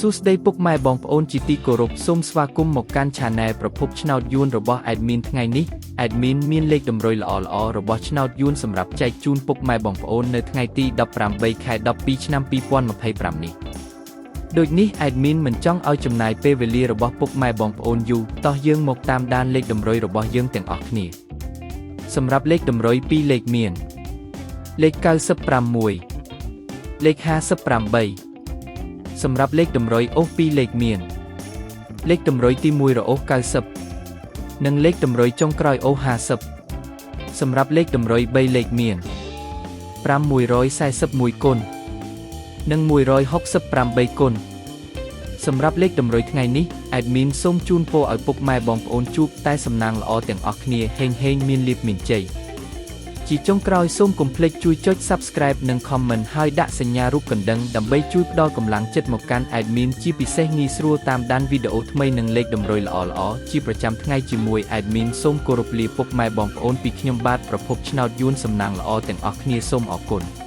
សួស្តីពុកម៉ែបងប្អូនជាទីគោរពសូមស្វាគមន៍មកកាន់ Channel ប្រភពឆ្នោតយួនរបស់ Admin ថ្ងៃនេះ Admin មានលេខតម្រុយល្អៗរបស់ឆ្នោតយួនសម្រាប់ចែកជូនពុកម៉ែបងប្អូននៅថ្ងៃទី18 ខែ 12 ឆ្នាំ 2025 នេះដូចនេះ Admin មិនចង់ឲ្យចំណាយពេលវេលារបស់ពុកម៉ែបងប្អូនយូរតោះយើងមកតាមដានលេខតម្រុយរបស់យើងទាំងអស់គ្នាសម្រាប់លេខតម្រុយ2លេខមានលេខ96លេខ58សម្រាប់លេខតម្រុយអូស2លេខមានលេខតម្រុយទី1រអូស90និងលេខតម្រុយចុងក្រោយអូស50សម្រាប់លេខតម្រុយ3លេខមាន541គុណនិង168គុណសម្រាប់លេខតម្រុយថ្ងៃនេះ Admin សូមជូនពរឲ្យពុកម៉ែបងប្អូនជួបតែសំណាងល្អទាំងអស់គ្នាហេងមានលាភមានជ័យជាចុងក្រោយសូមកុំភ្លេចជួយចុច Subscribe និង Comment ហើយដាក់សញ្ញារូបកណ្ដឹងដើម្បីជួយផ្ដល់កម្លាំងចិត្តមកកាន់ Admin ជាពិសេសងាយស្រួលតាមដានវីដេអូថ្មីនិងលេខតម្រុយល្អៗជាប្រចាំថ្ងៃជាមួយ Admin សូមគោរពលាពុកម៉ែបងប្អូនពីខ្ញុំបាទប្រភពឆ្នោតយួនសំណាងល្អទាំងអស់គ្នាសូមអរគុណ